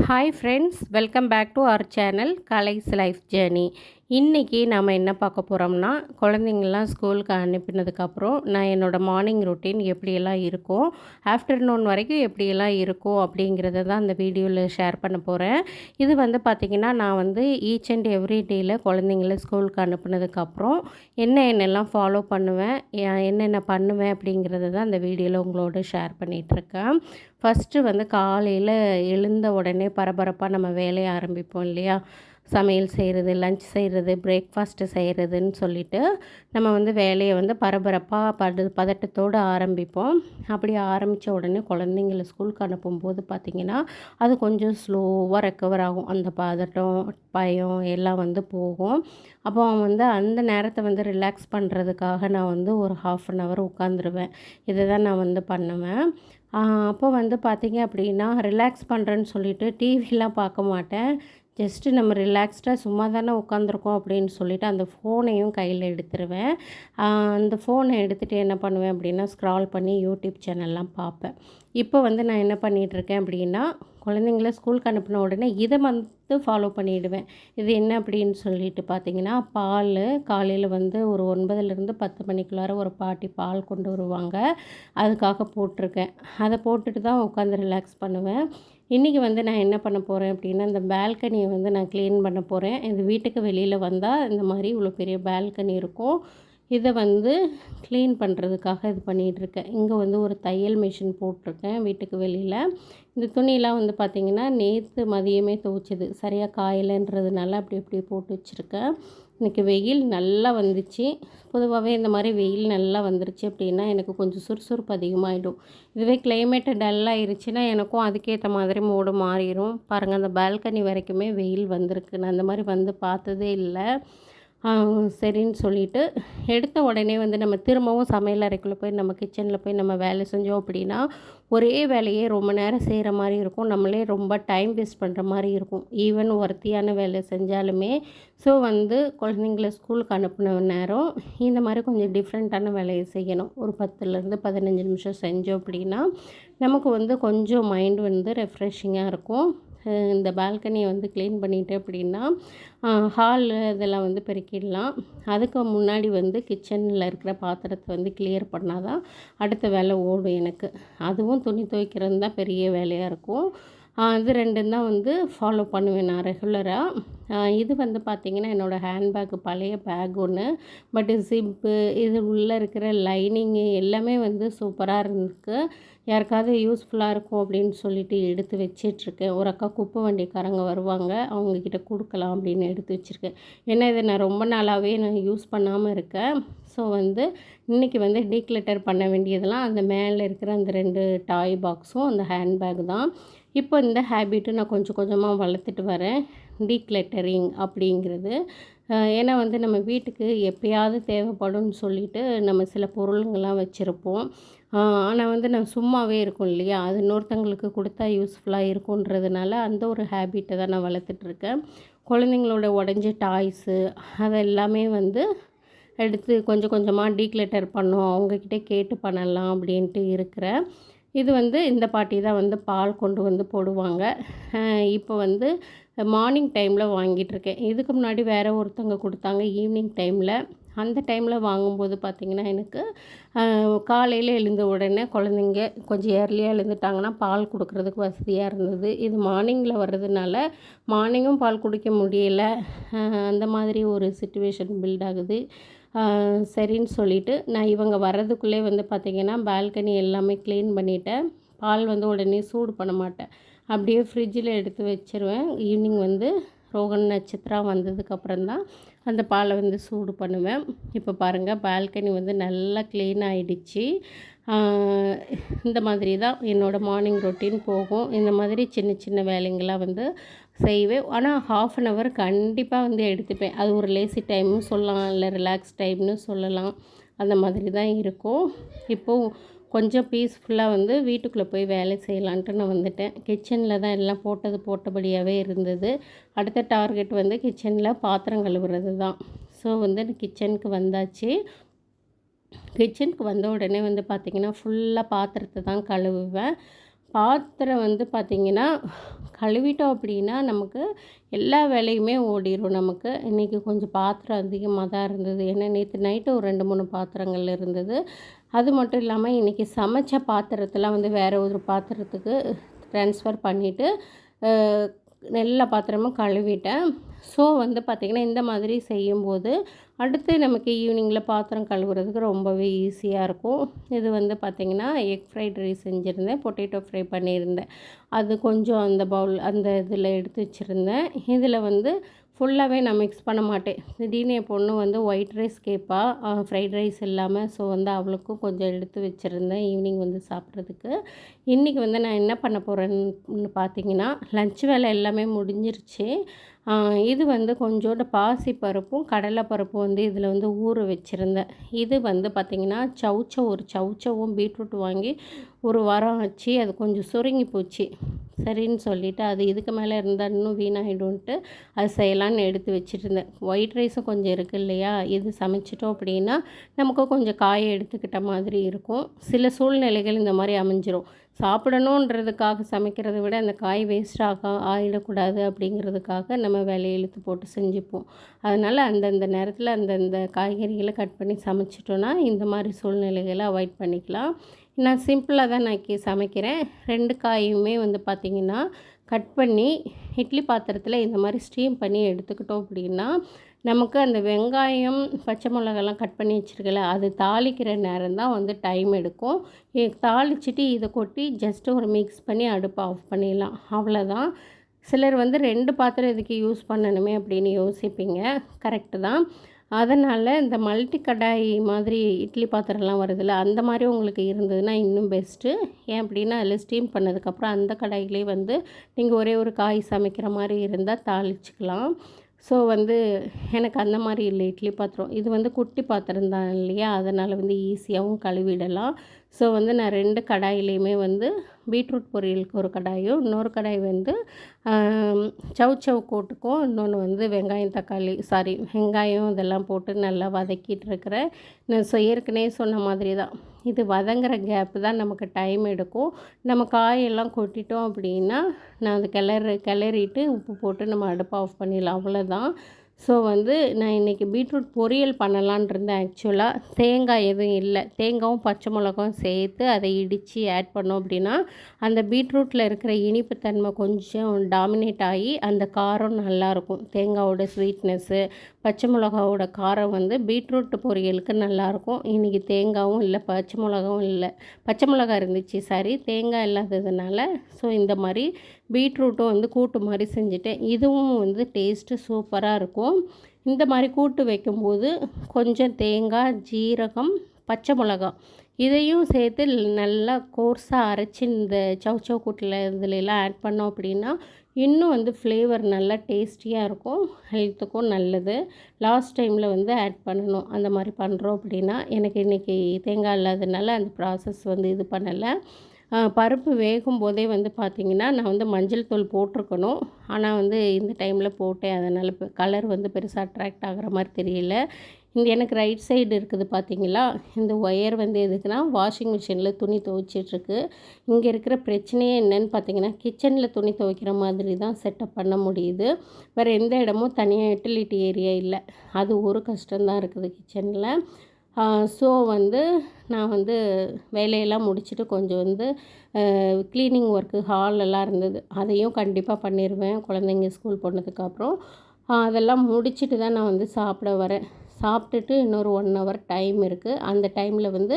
Hi friends, welcome back to our channel Kalai's life journey. இன்றைக்கி நாம் என்ன பார்க்க போகிறோம்னா, குழந்தைங்கள்லாம் ஸ்கூலுக்கு அனுப்பினதுக்கப்புறம் நான் என்னோடய மார்னிங் ரொட்டீன் எப்படியெல்லாம் இருக்கும், ஆஃப்டர்நூன் வரைக்கும் எப்படியெல்லாம் இருக்கும் அப்படிங்கிறத தான் அந்த வீடியோவில் ஷேர் பண்ண போகிறேன். இது வந்து பார்த்திங்கன்னா, நான் வந்து ஈச் அண்ட் எவ்ரி டேயில் குழந்தைங்கள ஸ்கூலுக்கு அனுப்புனதுக்கப்புறம் என்னென்னலாம் ஃபாலோ பண்ணுவேன், என்னென்ன பண்ணுவேன் அப்படிங்கிறத தான் அந்த வீடியோவில் உங்களோட ஷேர் பண்ணிகிட்ருக்கேன். ஃபஸ்ட்டு வந்து காலையில் எழுந்த உடனே பரபரப்பாக நம்ம வேலையை ஆரம்பிப்போம் இல்லையா? சமையல் செய்கிறது, லஞ்ச் செய்கிறது, பிரேக்ஃபாஸ்ட்டு செய்கிறதுன்னு சொல்லிவிட்டு நம்ம வந்து வேலையை வந்து பரபரப்பாக பதட்டத்தோடு ஆரம்பிப்போம். அப்படி ஆரம்பித்த உடனே குழந்தைங்கள ஸ்கூலுக்கு அனுப்பும்போது பார்த்திங்கன்னா, அது கொஞ்சம் ஸ்லோவாக ரெக்கவர் ஆகும். அந்த பதட்டம், பயம் எல்லாம் வந்து போகும். அப்போ வந்து அந்த நேரத்தை வந்து ரிலாக்ஸ் பண்ணுறதுக்காக நான் வந்து ஒரு 1/2 hour உட்காந்துருவேன். இதை தான் நான் வந்து பண்ணுவேன். அப்போ வந்து பார்த்திங்க அப்படின்னா, ரிலாக்ஸ் பண்ணுறேன்னு சொல்லிவிட்டு டிவிலாம் பார்க்க மாட்டேன். ஜஸ்ட்டு நம்ம ரிலாக்ஸ்டாக சும்மா தானே உட்காந்துருக்கோம் அப்படின்னு சொல்லிவிட்டு அந்த ஃபோனையும் கையில் எடுத்துருவேன். அந்த ஃபோனை எடுத்துகிட்டு என்ன பண்ணுவேன் அப்படின்னா, ஸ்க்ரால் பண்ணி யூடியூப் சேனல்லாம் பார்ப்பேன். இப்போ வந்து நான் என்ன பண்ணிகிட்ருக்கேன் அப்படின்னா, குழந்தைங்கள ஸ்கூலுக்கு அனுப்பின உடனே இதை வந்து ஃபாலோ பண்ணிவிடுவேன். இது என்ன அப்படின்னு சொல்லிட்டு பார்த்திங்கன்னா, பால் காலையில் வந்து ஒரு 9லேருந்து 10 மணிக்குள்ளார ஒரு பாட்டி பால் கொண்டு வருவாங்க. அதுக்காக போட்டிருக்கேன். அதை போட்டுட்டு தான் உட்காந்து ரிலாக்ஸ் பண்ணுவேன். இன்றைக்கி வந்து நான் என்ன பண்ண போகிறேன் அப்படின்னா, இந்த பால்கனியை வந்து நான் க்ளீன் பண்ண போகிறேன். இந்த வீட்டுக்கு வெளியில் வந்தால் இந்த மாதிரி இவ்வளோ பெரிய பால்கனி இருக்கும். இதை வந்து க்ளீன் பண்ணுறதுக்காக இது பண்ணிகிட்ருக்கேன். இங்கே வந்து ஒரு தையல் மிஷின் போட்டிருக்கேன் வீட்டுக்கு வெளியில். இந்த துணியெலாம் வந்து பார்த்திங்கன்னா, நேற்று மதியமே துவைச்சது, சரியாக காயலைன்றதுனால அப்படி அப்படியே போட்டு வச்சுருக்கேன். இன்றைக்கி வெயில் நல்லா வந்துச்சு. பொதுவாகவே இந்த மாதிரி வெயில் நல்லா வந்துருச்சு அப்படின்னா எனக்கு கொஞ்சம் சுறுசுறுப்பு அதிகமாகிடும். இதுவே கிளைமேட்டு டல்லாகிருச்சுன்னா எனக்கும் அதுக்கேற்ற மாதிரி மூடு மாறிடும். பாருங்கள், அந்த பால்கனி வரைக்குமே வெயில் வந்திருக்கு. நான் அந்த மாதிரி வந்து பார்த்ததே இல்லை. சரின்னு சொல்லிவிட்டு எடுத்த உடனே வந்து நம்ம திரும்பவும் சமையல் அறைக்குள்ளே போய் நம்ம கிச்சனில் போய் நம்ம வேலை செஞ்சோம் அப்படின்னா, ஒரே வேலையே ரொம்ப நேரம் செய்கிற மாதிரி இருக்கும். நம்மளே ரொம்ப டைம் வேஸ்ட் பண்ணுற மாதிரி இருக்கும். ஈவன் ஒர்த்தியான வேலை செஞ்சாலுமே. ஸோ வந்து குழந்தைங்கள ஸ்கூலுக்கு அனுப்பின நேரம் இந்த மாதிரி கொஞ்சம் டிஃப்ரெண்ட்டான வேலையை செய்யணும். ஒரு 10லேருந்து 15 நிமிஷம் செஞ்சோம் அப்படின்னா நமக்கு வந்து கொஞ்சம் மைண்ட் வந்து ரெஃப்ரெஷிங்காக இருக்கும். இந்த பால்கனியை வந்து க்ளீன் பண்ணிட்டேன் அப்படின்னா, ஹாலு இதெல்லாம் வந்து பெருக்கிடலாம். அதுக்கு முன்னாடி வந்து கிச்சனில் இருக்கிற பாத்திரத்தை வந்து கிளியர் பண்ணால் தான் அடுத்த வேலை ஓடும் எனக்கு. அதுவும் துணி துவைக்கிறது தான் பெரிய வேலையாக இருக்கும். இது 2ம் தான் வந்து ஃபாலோ பண்ணுவேன் நான் ரெகுலராக. இது வந்து பார்த்திங்கன்னா, என்னோடய ஹேண்ட்பேக்கு பழைய பேக் ஒன்று. பட் ஜிப்பு இது உள்ளே இருக்கிற லைனிங்கு எல்லாமே வந்து சூப்பராக இருந்திருக்கு. யாருக்காவது யூஸ்ஃபுல்லாக இருக்கும் அப்படின்னு சொல்லிட்டு எடுத்து வச்சிட்ருக்கேன். ஒரு அக்கா குப்பை வண்டிக்காரங்க வருவாங்க, அவங்கக்கிட்ட கொடுக்கலாம் அப்படின்னு எடுத்து வச்சுருக்கேன். ஏன்னா இதை நான் ரொம்ப நாளாகவே நான் யூஸ் பண்ணாமல் இருக்கேன். ஸோ வந்து இன்றைக்கி வந்து டீக்ளட்டர் பண்ண வேண்டியதெல்லாம் அந்த மேலே இருக்கிற அந்த 2 டாய் பாக்ஸும் அந்த ஹேண்ட்பேக் தான். இப்போ இந்த ஹேபிட்டு நான் கொஞ்சம் கொஞ்சமாக வளர்த்துட்டு வரேன், டீக்ளட்டரிங் அப்படிங்கிறது. ஏன்னா வந்து நம்ம வீட்டுக்கு எப்பயாவது தேவைப்படும்னு சொல்லிட்டு நம்ம சில பொருளுங்கள்லாம் வச்சுருப்போம். ஆனால் வந்து நான் சும்மாவே இருக்கும் இல்லையா, அது இன்னொருத்தங்களுக்கு கொடுத்தா யூஸ்ஃபுல்லாக இருக்குன்றதுனால அந்த ஒரு ஹேபிட்டை தான் நான் வளர்த்துட்ருக்கேன். குழந்தைங்களோட உடஞ்ச டாய்ஸு அதெல்லாமே வந்து எடுத்து கொஞ்சம் கொஞ்சமாக டீக்ளட்டர் பண்ணோம், அவங்கக்கிட்ட கேட்டு பண்ணலாம் அப்படின்ட்டு இருக்கிறேன். இது வந்து இந்த பாட்டி தான் வந்து பால் கொண்டு வந்து போடுவாங்க. இப்போ வந்து மார்னிங் டைமில் வாங்கிட்டுருக்கேன். இதுக்கு முன்னாடி வேறு ஒருத்தவங்க கொடுத்தாங்க ஈவினிங் டைமில். அந்த டைமில் வாங்கும்போது பார்த்திங்கன்னா, எனக்கு காலையில் எழுந்த உடனே குழந்தைங்க கொஞ்சம் ஏர்லியாக எழுந்துட்டாங்கன்னா பால் கொடுக்குறதுக்கு வசதியாக இருந்தது. இது மார்னிங்கில் வர்றதுனால மார்னிங்கும் பால் குடிக்க முடியல. அந்த மாதிரி ஒரு சிச்சுவேஷன் பில்ட் ஆகுது. சரின்னு சொல்லிவிட்டு நான் இவங்க வர்றதுக்குள்ளே வந்து பார்த்திங்கன்னா, பால்கனி எல்லாமே க்ளீன் பண்ணிவிட்டேன். பால் வந்து உடனே சூடு பண்ண மாட்டேன், அப்படியே ஃப்ரிட்ஜில் எடுத்து வச்சுருவேன். ஈவினிங் வந்து ரோகன் நட்சத்திரம் வந்ததுக்கப்புறம் தான் அந்த பாலை வந்து சூடு பண்ணுவேன். இப்போ பாருங்கள், பால்கனி வந்து நல்லா க்ளீன் ஆகிடுச்சு. இந்த மாதிரி தான் என்னோடய மார்னிங் ரொட்டீன் போகும். இந்த மாதிரி சின்ன சின்ன வேலைங்களாக வந்து செய்வேன். ஆனால் 1/2 hour கண்டிப்பாக வந்து எடுத்துப்பேன். அது ஒரு லேசி டைம்னு சொல்லலாம், இல்லை ரிலாக்ஸ் டைம்னு சொல்லலாம். அந்த மாதிரி தான் இருக்கும். இப்போது கொஞ்சம் பீஸ்ஃபுல்லாக வந்து வீட்டுக்குள்ளே போய் வேலை செய்யலான்ட்டு நான் வந்துட்டேன். கிச்சனில் தான் எல்லாம் போட்டபடியாகவே இருந்தது. அடுத்த டார்கெட் வந்து கிச்சனில் பாத்திரம் கழுவுறது தான். ஸோ வந்து கிச்சனுக்கு வந்தாச்சு. கிச்சனுக்கு வந்த உடனே வந்து பார்த்திங்கன்னா, ஃபுல்லாக பாத்திரத்தை தான் கழுவுவேன். பாத்திரம் வந்து பார்த்திங்கன்னா கழுவிட்டோம் அப்படின்னா நமக்கு எல்லா வேலையுமே ஓடிடும். நமக்கு இன்றைக்கி கொஞ்சம் பாத்திரம் அதிகமாக தான் இருந்தது. ஏன்னா நேற்று நைட்டு ஒரு 2, 3 பாத்திரங்கள் இருந்தது. அது மட்டும் இல்லாமல் இன்றைக்கி சமைச்ச பாத்திரத்தெல்லாம் வந்து வேறு ஒரு பாத்திரத்துக்கு ட்ரான்ஸ்ஃபர் பண்ணிவிட்டு எல்லா பாத்திரமும் கழுவிட்டேன். ஸோ வந்து பார்த்திங்கன்னா இந்த மாதிரி செய்யும்போது அடுத்து நமக்கு ஈவினிங்கில் பாத்திரம் கழுவுறதுக்கு ரொம்பவே ஈஸியாக இருக்கும். இது வந்து பார்த்திங்கன்னா எக் ஃப்ரைட் ரைஸ் செஞ்சுருந்தேன், பொட்டேட்டோ ஃப்ரை பண்ணியிருந்தேன். அது கொஞ்சம் அந்த பவுல் அந்த இதில் எடுத்து வச்சுருந்தேன். இதில் வந்து ஃபுல்லாகவே நான் மிக்ஸ் பண்ண மாட்டேன். திடீர்னு என் பொண்ணு வந்து ஒயிட் ரைஸ் கேட்பா, ஃப்ரைட் ரைஸ் இல்லாமல். ஸோ வந்து அவளுக்கும் கொஞ்சம் எடுத்து வச்சுருந்தேன் ஈவினிங் வந்து சாப்பிட்றதுக்கு. இன்றைக்கி வந்து நான் என்ன பண்ண போகிறேன்னு பார்த்திங்கன்னா, லன்ச் வேலை எல்லாமே முடிஞ்சிருச்சு. இது வந்து கொஞ்சோண்டு பாசிப்பருப்பும் கடலைப்பருப்பும் வந்து இதில் வந்து ஊற வச்சுருந்தேன். இது வந்து பார்த்திங்கன்னா ஒரு சௌச்சவும் பீட்ரூட் வாங்கி ஒரு வாரம் ஆச்சு. அது கொஞ்சம் சுருங்கி போச்சு. சரின்னு சொல்லிவிட்டு அது இதுக்கு மேலே இருந்தால் இன்னும் வீணாகிடும்ன்ட்டு அது செய்யலான்னு எடுத்து வச்சுருந்தேன். ஒயிட் ரைஸும் கொஞ்சம் இருக்குது இல்லையா, இது சமைச்சிட்டோம் அப்படின்னா நமக்கு கொஞ்சம் காயை எடுத்துக்கிட்ட மாதிரி இருக்கும். சில சூழ்நிலைகள் இந்த மாதிரி அமைஞ்சிரும். சாப்பிடணுன்றதுக்காக சமைக்கிறத விட அந்த காய் வேஸ்ட் ஆகிடக்கூடாது அப்படிங்கிறதுக்காக நம்ம வேலையை இழுத்து போட்டு செஞ்சுப்போம். அதனால் அந்தந்த நேரத்தில் அந்தந்த காய்கறிகளை கட் பண்ணி சமைச்சிட்டோன்னா இந்த மாதிரி சூழ்நிலைகளை அவாய்ட் பண்ணிக்கலாம். நான் சிம்பிளாக தான் நான் சமைக்கிறேன். 2 காயுமே வந்து பார்த்திங்கன்னா கட் பண்ணி இட்லி பாத்திரத்தில் இந்த மாதிரி ஸ்டீம் பண்ணி எடுத்துக்கிட்டோம் அப்படின்னா நமக்கு அந்த வெங்காயம் பச்சை மிளகாலாம் கட் பண்ணி வச்சுருக்கல அது தாளிக்கிற நேரம் தான் வந்து டைம் எடுக்கும். தாளிச்சிட்டு இதை கொட்டி ஜஸ்ட்டு ஒரு மிக்ஸ் பண்ணி அடுப்பை ஆஃப் பண்ணிடலாம், அவ்வளோதான். சிலர் வந்து 2 பாத்திரம் இதுக்கு யூஸ் பண்ணணுமே அப்படின்னு யோசிப்பீங்க, கரெக்டு தான். அதனால் இந்த மல்டி கடாய் மாதிரி இட்லி பாத்திரம்லாம் வருதுல்ல, அந்த மாதிரி உங்களுக்கு இருந்ததுன்னா இன்னும் பெஸ்ட்டு. ஏன் அப்படின்னா அதில் ஸ்டீம் பண்ணதுக்கப்புறம் அந்த கடாயிலே வந்து நீங்கள் ஒரே ஒரு காய் சமைக்கிற மாதிரி இருந்தால் தாளிச்சிக்கலாம். ஸோ வந்து எனக்கு அந்த மாதிரி இல்லை இட்லி பாத்திரம். இது வந்து குட்டி பாத்திரம் தான் இல்லையா, அதனால் வந்து ஈஸியாகவும் கழுவிடலாம். ஸோ வந்து நான் 2 கடாயிலையுமே வந்து பீட்ரூட் பொரியலுக்கு ஒரு கடாயும், இன்னொரு கடாய் வந்து சவ் கூட்டுக்கும், இன்னொன்று வந்து வெங்காயம் இதெல்லாம் போட்டு நல்லா வதக்கிட்டு இருக்கிறேன். நான் ஏற்கனவே சொன்ன மாதிரி தான், இது வதங்குற கேப்பு தான் நமக்கு டைம் எடுக்கும். நம்ம காயெல்லாம் கொட்டிட்டோம் அப்படின்னா நான் அது கிளறிட்டு உப்பு போட்டு நம்ம அடுப்பை ஆஃப் பண்ணிடலாம், அவ்வளோதான். ஸோ வந்து நான் இன்றைக்கி பீட்ரூட் பொரியல் பண்ணலான் இருந்தேன். ஆக்சுவலாக தேங்காய் எதுவும் இல்லை, தேங்காயும் பச்சை மிளகாவும் சேர்த்து அதை இடித்து ஆட் பண்ணோம் அப்படின்னா அந்த பீட்ரூட்டில் இருக்கிற இனிப்புத்தன்மை கொஞ்சம் டாமினேட் ஆகி அந்த காரம் நல்லாயிருக்கும். தேங்காயோட ஸ்வீட்னஸ்ஸு, பச்சை மிளகாவோட காரம் வந்து பீட்ரூட் பொரியலுக்கு நல்லாயிருக்கும். இன்றைக்கி தேங்காயும் இல்லை, பச்சை மிளகா இருந்துச்சு, தேங்காய் இல்லாததுனால ஸோ இந்த மாதிரி பீட்ரூட்டும் வந்து கூட்டு மாதிரி செஞ்சுட்டேன். இதுவும் வந்து டேஸ்ட்டு சூப்பராக இருக்கும். இந்த மாதிரி கூட்டு வைக்கும்போது கொஞ்சம் தேங்காய், ஜீரகம், பச்சை மிளகா இதையும் சேர்த்து நல்லா கோர்ஸாக அரைச்சி இந்த சவ் கூட்டில் இதுலலாம் ஆட் பண்ணோம் அப்படின்னா இன்னும் வந்து ஃப்ளேவர் நல்லா டேஸ்டியாக இருக்கும், ஹெல்த்துக்கும் நல்லது. லாஸ்ட் டைமில் வந்து ஆட் பண்ணணும். அந்த மாதிரி பண்ணுறோம் அப்படின்னா எனக்கு இன்றைக்கி தேங்காய் இல்லாததுனால அந்த ப்ராசஸ் வந்து இது பண்ணலை. பருப்பு வேகும் போதே வந்து பார்த்திங்கன்னா நான் வந்து மஞ்சள் தூள் போட்டிருக்கணும், ஆனால் வந்து இந்த டைமில் போட்டேன். அதனால் இப்போ கலர் வந்து பெருசாக அட்ராக்ட் ஆகிற மாதிரி தெரியல. இந்த எனக்கு ரைட் சைடு இருக்குது பார்த்திங்களா, இந்த ஒயர் வந்து எதுக்குன்னா வாஷிங் மிஷினில் துணி துவைச்சிட்ருக்கு. இங்கே இருக்கிற பிரச்சனையே என்னென்னு பார்த்திங்கன்னா கிச்சனில் துணி துவைக்கிற மாதிரி தான் செட்டப் பண்ண முடியுது. வேறு எந்த இடமும் தனியாக யூட்டிலிட்டி ஏரியா இல்லை, அது ஒரு கஷ்டம்தான் இருக்குது கிச்சனில். ஸோ வந்து நான் வந்து வேலையெல்லாம் முடிச்சுட்டு கொஞ்சம் வந்து க்ளீனிங் ஒர்க்கு ஹாலெல்லாம் இருந்தது, அதையும் கண்டிப்பாக பண்ணிடுவேன் குழந்தைங்க ஸ்கூல் போனதுக்கப்புறம். அதெல்லாம் முடிச்சுட்டு தான் நான் வந்து சாப்பிட வரேன். சாப்பிட்டுட்டு இன்னொரு 1 ஹவர் டைம் இருக்குது. அந்த டைமில் வந்து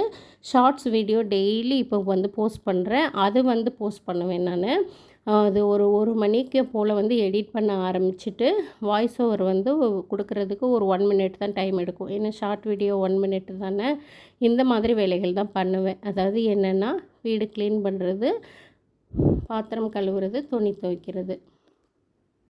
ஷார்ட்ஸ் வீடியோ டெய்லி இப்போ வந்து போஸ்ட் பண்ணுறேன். அது வந்து போஸ்ட் பண்ணுவேன் நான். அது ஒரு மணிக்கு போல் வந்து எடிட் பண்ண ஆரம்பிச்சுட்டு வாய்ஸ் ஓவர் வந்து கொடுக்குறதுக்கு ஒரு 1 மினிட் தான் டைம் எடுக்கும். ஏன்னா ஷார்ட் வீடியோ 1 மினிட் தானே. இந்த மாதிரி வேலைகள் தான் பண்ணுவேன். அதாவது என்னென்னா வீடு க்ளீன் பண்ணுறது, பாத்திரம் கழுவுறது, துணி துவைக்கிறது.